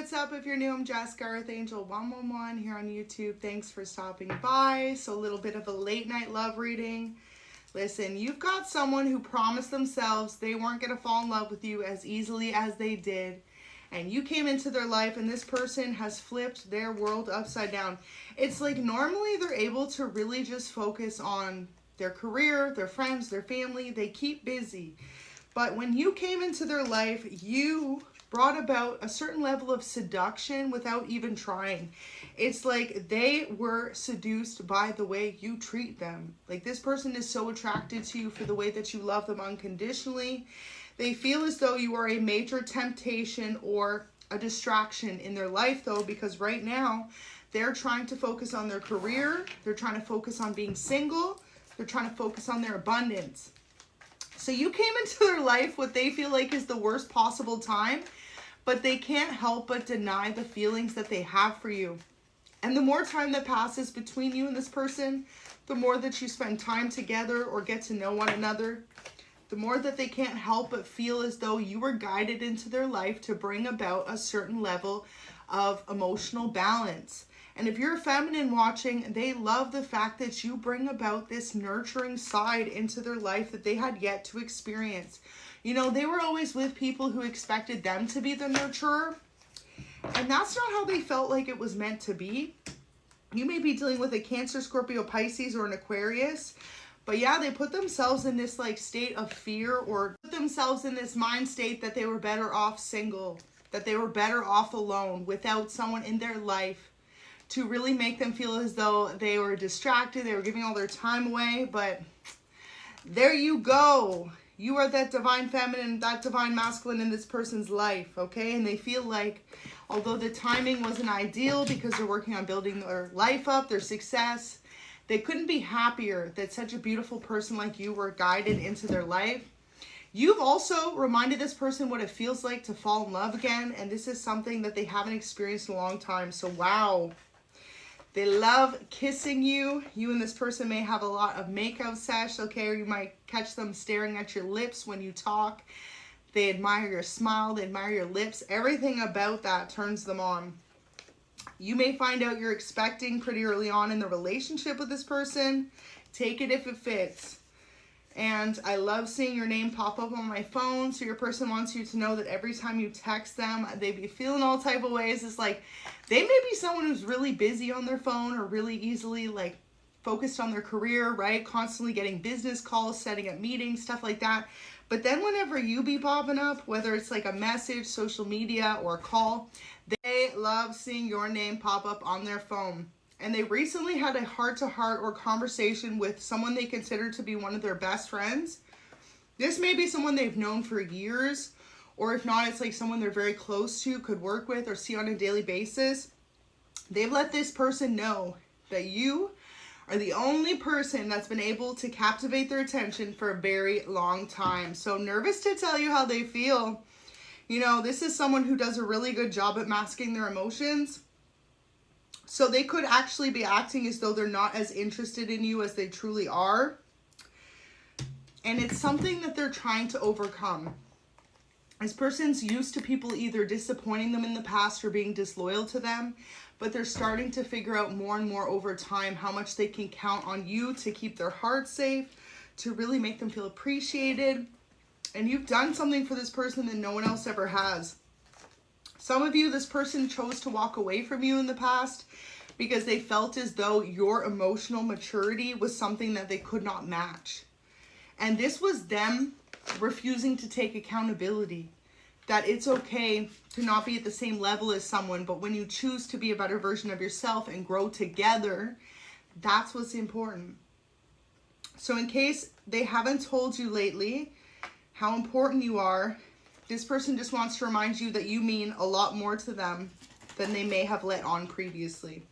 what's up? If you're new, I'm Jessica, ⴛAngel111 here on YouTube. Thanks for stopping by. So a little bit of a late night love reading. Listen, you've got someone who promised themselves they weren't going to fall in love with you as easily as they did. And you came into their life and this person has flipped their world upside down. It's like normally they're able to really just focus on their career, their friends, their family. They keep busy. But when you came into their life, you brought about a certain level of seduction without even trying. It's like they were seduced by the way you treat them. Like this person is so attracted to you for the way that you love them unconditionally. They feel as though you are a major temptation or a distraction in their life though, because right now they're trying to focus on their career. They're trying to focus on being single. They're trying to focus on their abundance. So you came into their life what they feel like is the worst possible time, but they can't help but deny the feelings that they have for you. And the more time that passes between you and this person, the more that you spend time together or get to know one another, the more that they can't help but feel as though you were guided into their life to bring about a certain level of emotional balance. And if you're a feminine watching, they love the fact that you bring about this nurturing side into their life that they had yet to experience. You know, they were always with people who expected them to be the nurturer. And that's not how they felt like it was meant to be. You may be dealing with a Cancer, Scorpio, Pisces, or an Aquarius. But yeah, they put themselves in this like state of fear, or put themselves in this mind state that they were better off single, that they were better off alone without someone in their life to really make them feel as though they were distracted, they were giving all their time away. But there you go. You are that divine feminine, that divine masculine in this person's life, okay? And they feel like, although the timing wasn't ideal because they're working on building their life up, their success, they couldn't be happier that such a beautiful person like you were guided into their life. You've also reminded this person what it feels like to fall in love again, and this is something that they haven't experienced in a long time. So wow. They love kissing you. You and this person may have a lot of makeout sesh, okay? Or you might catch them staring at your lips when you talk. They admire your smile. They admire your lips. Everything about that turns them on. You may find out you're expecting pretty early on in the relationship with this person. Take it if it fits. And I love seeing your name pop up on my phone. So your person wants you to know that every time you text them, they be feeling all type of ways. It's like they may be someone who's really busy on their phone or really easily like focused on their career, right? Constantly getting business calls, setting up meetings, stuff like that. But then whenever you be popping up, whether it's like a message, social media, or a call, they love seeing your name pop up on their phone. And they recently had a heart-to-heart or conversation with someone they consider to be one of their best friends. This may be someone they've known for years, or if not, it's like someone they're very close to, could work with, or see on a daily basis. They've let this person know that you are the only person that's been able to captivate their attention for a very long time. So nervous to tell you how they feel. You know, this is someone who does a really good job at masking their emotions. So they could actually be acting as though they're not as interested in you as they truly are. And it's something that they're trying to overcome. This person's used to people either disappointing them in the past or being disloyal to them, but they're starting to figure out more and more over time how much they can count on you to keep their heart safe, to really make them feel appreciated. And you've done something for this person that no one else ever has. Some of you, this person chose to walk away from you in the past because they felt as though your emotional maturity was something that they could not match. And this was them refusing to take accountability. That it's okay to not be at the same level as someone, but when you choose to be a better version of yourself and grow together, that's what's important. So in case they haven't told you lately how important you are, this person just wants to remind you that you mean a lot more to them than they may have let on previously.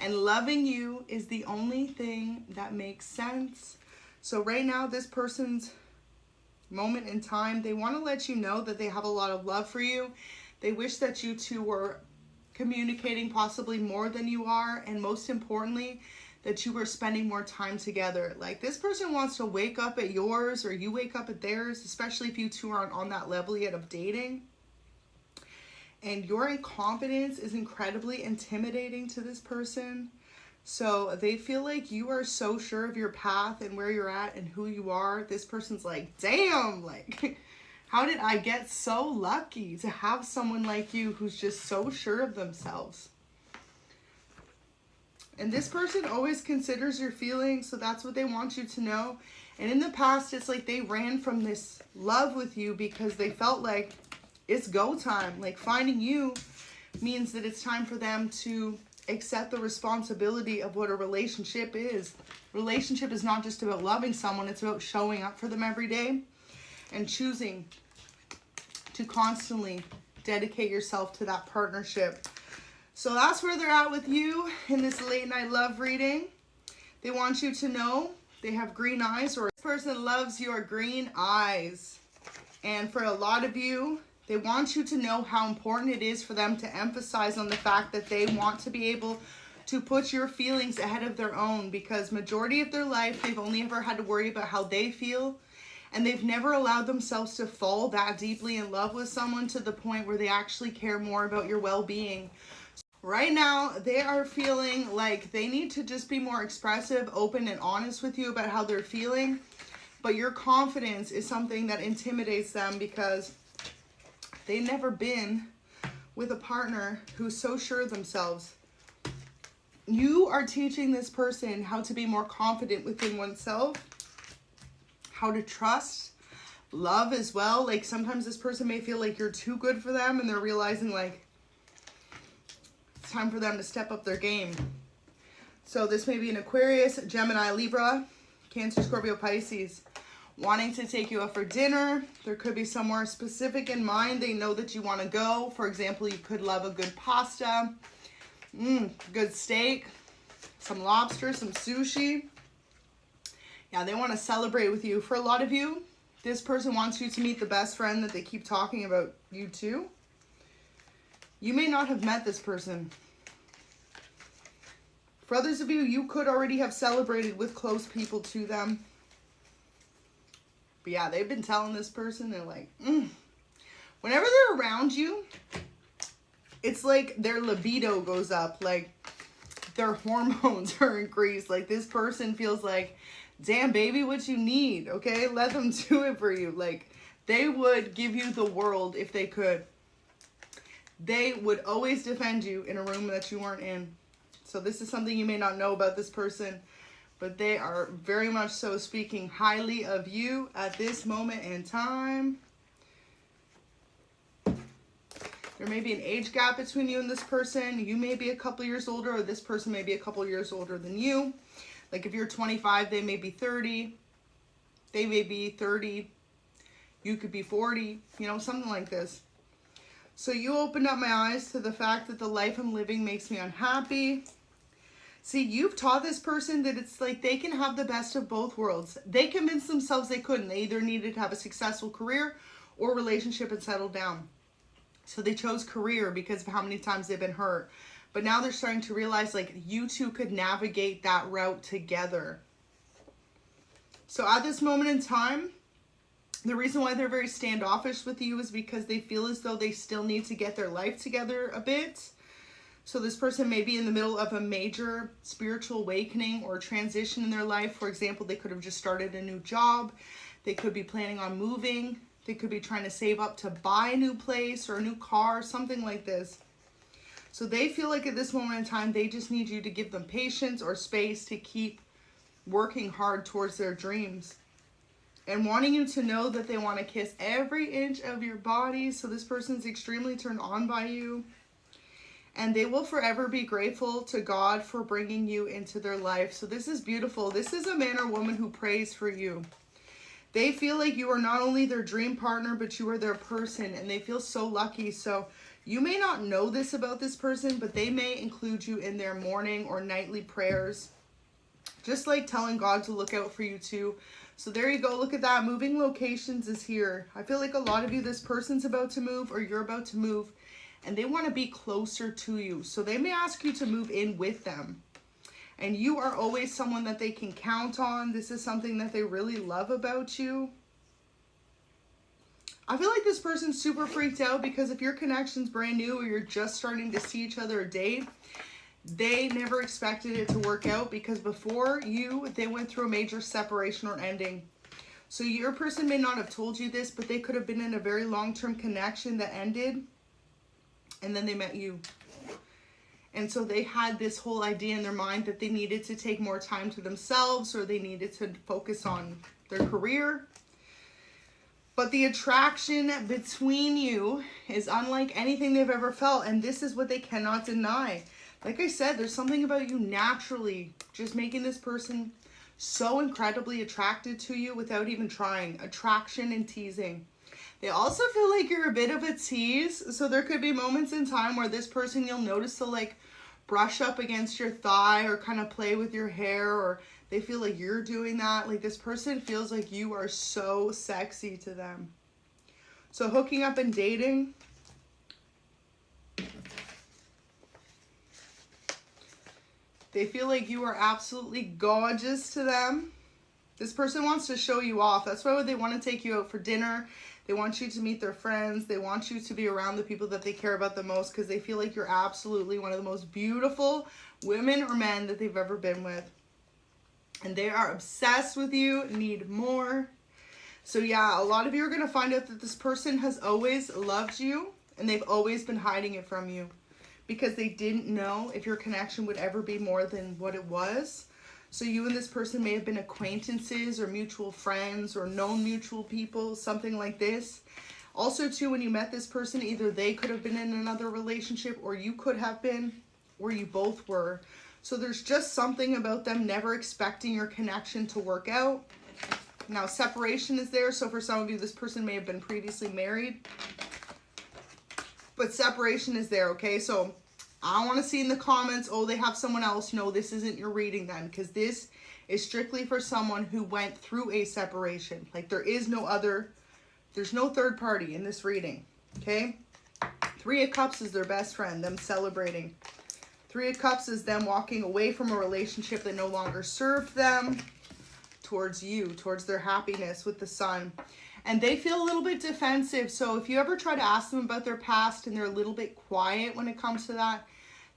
And loving you is the only thing that makes sense. So right now, this person's moment in time, they want to let you know that they have a lot of love for you. They wish that you two were communicating possibly more than you are. And most importantly, that you were spending more time together. Like this person wants to wake up at yours or you wake up at theirs, especially if you two aren't on that level yet of dating. And your confidence is incredibly intimidating to this person. So they feel like you are so sure of your path and where you're at and who you are. This person's like, damn, like, how did I get so lucky to have someone like you who's just so sure of themselves? And this person always considers your feelings, so that's what they want you to know. And in the past, it's like they ran from this love with you because they felt like it's go time. Like finding you means that it's time for them to accept the responsibility of what a relationship is. Relationship is not just about loving someone, it's about showing up for them every day and choosing to constantly dedicate yourself to that partnership. So that's where they're at with you in this late night love reading. They want you to know they have green eyes, or this person loves your green eyes. And for a lot of you, they want you to know how important it is for them to emphasize on the fact that they want to be able to put your feelings ahead of their own, because majority of their life, they've only ever had to worry about how they feel. And they've never allowed themselves to fall that deeply in love with someone to the point where they actually care more about your well-being. Right now, they are feeling like they need to just be more expressive, open, and honest with you about how they're feeling. But your confidence is something that intimidates them because they've never been with a partner who's so sure of themselves. You are teaching this person how to be more confident within oneself, how to trust, love as well. Like sometimes this person may feel like you're too good for them and they're realizing like, it's time for them to step up their game. So this may be an Aquarius, Gemini, Libra, Cancer, Scorpio, Pisces, wanting to take you out for dinner. There could be somewhere specific in mind they know that you want to go. For example, you could love a good pasta, good steak, some lobster, some sushi. Yeah, they want to celebrate with you. For a lot of you, this person wants you to meet the best friend that they keep talking about you to. You may not have met this person. For others of you, you could already have celebrated with close people to them. But yeah, they've been telling this person, they're like, whenever they're around you, it's like their libido goes up, like their hormones are increased. Like this person feels like, damn baby, what you need, okay? Let them do it for you. Like they would give you the world if they could. They would always defend you in a room that you weren't in. So this is something you may not know about this person, but they are very much so speaking highly of you at this moment in time. There may be an age gap between you and this person. You may be a couple years older, or this person may be a couple years older than you. Like if you're 25, they may be 30. They may be 30. You could be 40, you know, something like this. So you opened up my eyes to the fact that the life I'm living makes me unhappy. See, you've taught this person that it's like they can have the best of both worlds. They convinced themselves they couldn't. They either needed to have a successful career or relationship and settle down. So they chose career because of how many times they've been hurt. But now they're starting to realize like you two could navigate that route together. So at this moment in time, the reason why they're very standoffish with you is because they feel as though they still need to get their life together a bit. So this person may be in the middle of a major spiritual awakening or transition in their life. For example, they could have just started a new job. They could be planning on moving. They could be trying to save up to buy a new place or a new car, something like this. So they feel like at this moment in time, they just need you to give them patience or space to keep working hard towards their dreams. And wanting you to know that they want to kiss every inch of your body. So this person's extremely turned on by you. And they will forever be grateful to God for bringing you into their life. So this is beautiful. This is a man or woman who prays for you. They feel like you are not only their dream partner, but you are their person. And they feel so lucky. So you may not know this about this person, but they may include you in their morning or nightly prayers. Just like telling God to look out for you too. So there you go. Look at that. Moving locations is here. I feel like a lot of you, this person's about to move or you're about to move and they want to be closer to you. So they may ask you to move in with them. And you are always someone that they can count on. This is something that they really love about you. I feel like this person's super freaked out because if your connection's brand new or you're just starting to see each other or date, they never expected it to work out because before you, they went through a major separation or ending. So your person may not have told you this, but they could have been in a very long-term connection that ended, and then they met you. And so they had this whole idea in their mind that they needed to take more time to themselves or they needed to focus on their career. But the attraction between you is unlike anything they've ever felt, and this is what they cannot deny. Like I said, there's something about you naturally just making this person so incredibly attracted to you without even trying. Attraction and teasing. They also feel like you're a bit of a tease, so there could be moments in time where this person you'll notice to like brush up against your thigh or kind of play with your hair, or they feel like you're doing that. Like this person feels like you are so sexy to them. So hooking up and dating. They feel like you are absolutely gorgeous to them. This person wants to show you off. That's why they want to take you out for dinner. They want you to meet their friends. They want you to be around the people that they care about the most because they feel like you're absolutely one of the most beautiful women or men that they've ever been with. And they are obsessed with you, need more. So yeah, a lot of you are going to find out that this person has always loved you and they've always been hiding it from you because they didn't know if your connection would ever be more than what it was. So you and this person may have been acquaintances or mutual friends or known mutual people, something like this. Also too, when you met this person, either they could have been in another relationship or you could have been, or you both were. So there's just something about them never expecting your connection to work out. Now separation is there. So for some of you, this person may have been previously married, but separation is there, okay? So I want to see in the comments, oh, they have someone else. No, this isn't your reading then, because this is strictly for someone who went through a separation. Like there is no other, there's no third party in this reading, okay? Three of Cups is their best friend, them celebrating. Three of Cups is them walking away from a relationship that no longer served them towards you, towards their happiness with the Sun. And they feel a little bit defensive. So if you ever try to ask them about their past and they're a little bit quiet when it comes to that,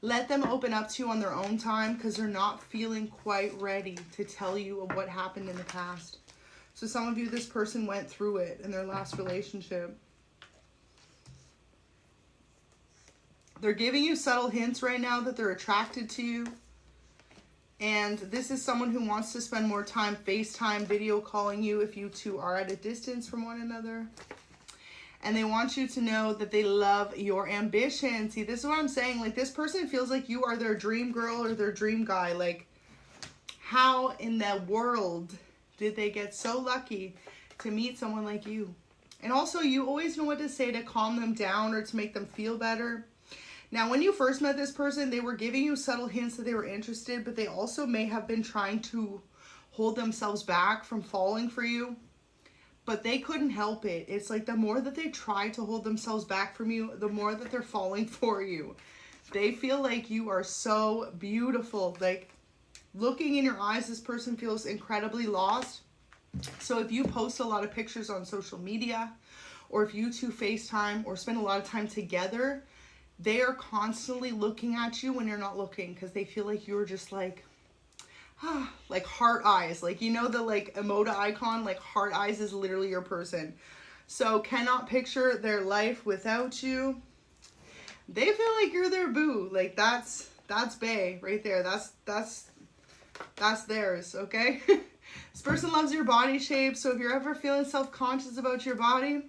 let them open up to you on their own time because they're not feeling quite ready to tell you of what happened in the past. So some of you, this person went through it in their last relationship. They're giving you subtle hints right now that they're attracted to you. And this is someone who wants to spend more time FaceTime, video calling you if you two are at a distance from one another. And they want you to know that they love your ambition. See, this is what I'm saying. Like, this person feels like you are their dream girl or their dream guy. Like, how in the world did they get so lucky to meet someone like you? And also, you always know what to say to calm them down or to make them feel better. Now, when you first met this person, they were giving you subtle hints that they were interested, but they also may have been trying to hold themselves back from falling for you, but they couldn't help it. It's like the more that they try to hold themselves back from you, the more that they're falling for you. They feel like you are so beautiful. Like, looking in your eyes, this person feels incredibly lost. So if you post a lot of pictures on social media, or if you two FaceTime or spend a lot of time together, they are constantly looking at you when you're not looking because they feel like you're just like heart eyes. Like, you know the like emoji icon, like heart eyes is literally your person. So cannot picture their life without you. They feel like you're their boo. Like that's bae right there. That's theirs, okay? This person loves your body shape. So if you're ever feeling self-conscious about your body,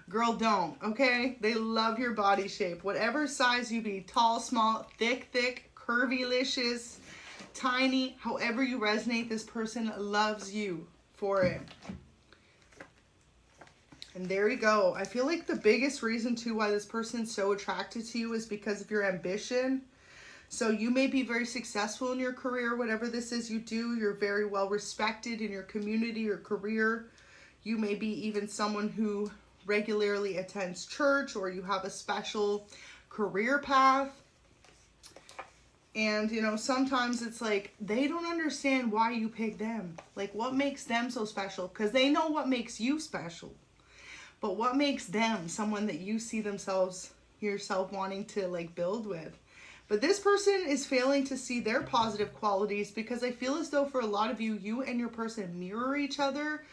girl, don't, okay? They love your body shape. Whatever size you be, tall, small, thick, curvy-licious, tiny, however you resonate, this person loves you for it. And there you go. I feel like the biggest reason, too, why this person's so attracted to you is because of your ambition. So you may be very successful in your career, whatever this is you do. You're very well respected in your community or career. You may be even someone who regularly attends church, or you have a special career path. And you know, sometimes it's like they don't understand why you pick them, like what makes them so special, because they know what makes you special, but what makes them someone that you see yourself wanting to like build with? But this person is failing to see their positive qualities, because I feel as though for a lot of you, you and your person mirror each other.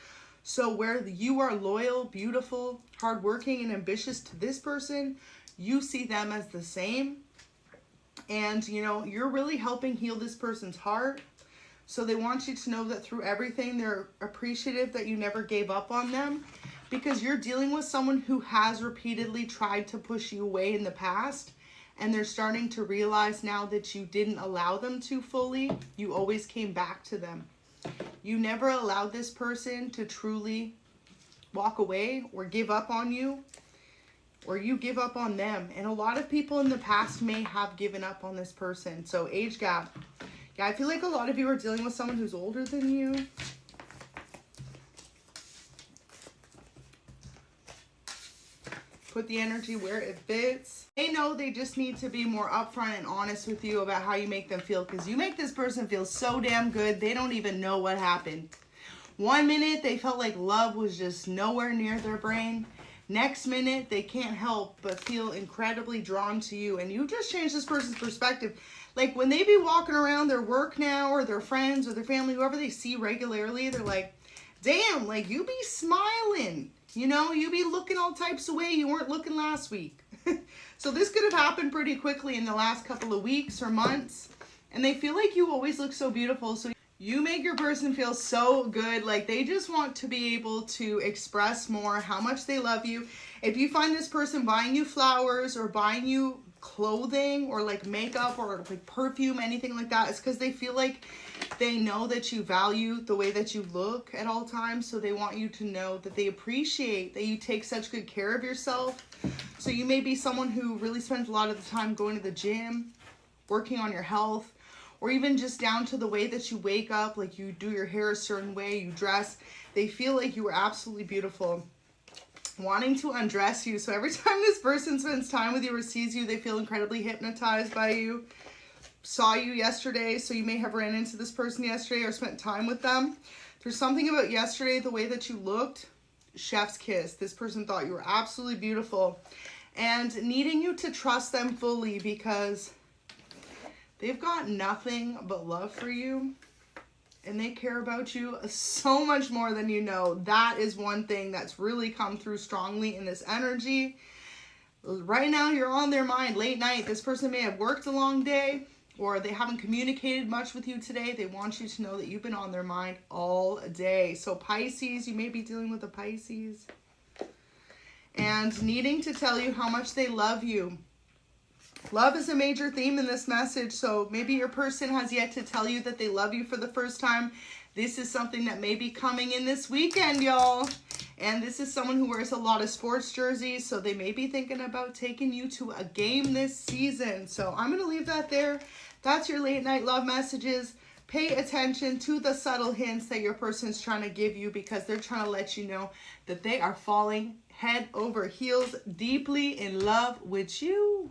So where you are loyal, beautiful, hardworking, and ambitious to this person, you see them as the same. And, you know, you're really helping heal this person's heart. So they want you to know that through everything, they're appreciative that you never gave up on them, because you're dealing with someone who has repeatedly tried to push you away in the past. And they're starting to realize now that you didn't allow them to fully. You always came back to them. You never allowed this person to truly walk away or give up on you, or you give up on them. And a lot of people in the past may have given up on this person. So age gap. Yeah, I feel like a lot of you are dealing with someone who's older than you. Put the energy where it fits. They know they just need to be more upfront and honest with you about how you make them feel, because you make this person feel so damn good, they don't even know what happened. One minute, they felt like love was just nowhere near their brain. Next minute, they can't help but feel incredibly drawn to you, and you just changed this person's perspective. Like when they be walking around their work now, or their friends, or their family, whoever they see regularly, they're like, damn, like you be smiling. You know, you be looking all types of way you weren't looking last week. So this could have happened pretty quickly in the last couple of weeks or months. And they feel like you always look so beautiful. So you make your person feel so good. Like they just want to be able to express more how much they love you. If you find this person buying you flowers or buying you clothing or like makeup or like perfume, anything like that, it's because they feel like they know that you value the way that you look at all times. So they want you to know that they appreciate that you take such good care of yourself. So you may be someone who really spends a lot of the time going to the gym, working on your health, or even just down to the way that you wake up, like you do your hair a certain way, you dress. They feel like you are absolutely beautiful, wanting to undress you. So every time this person spends time with you or sees you, they feel incredibly hypnotized by you. Saw you yesterday, so you may have ran into this person yesterday or spent time with them. There's something about yesterday, the way that you looked, chef's kiss. This person thought you were absolutely beautiful and needing you to trust them fully, because they've got nothing but love for you and they care about you so much more than you know. That is one thing that's really come through strongly in this energy. Right now, you're on their mind late night. This person may have worked a long day, or they haven't communicated much with you today. They want you to know that you've been on their mind all day. So Pisces, you may be dealing with a Pisces, and needing to tell you how much they love you. Love is a major theme in this message. So maybe your person has yet to tell you that they love you for the first time. This is something that may be coming in this weekend, y'all. And this is someone who wears a lot of sports jerseys, so they may be thinking about taking you to a game this season. So I'm going to leave that there. That's your late night love messages. Pay attention to the subtle hints that your person's trying to give you, because they're trying to let you know that they are falling head over heels deeply in love with you.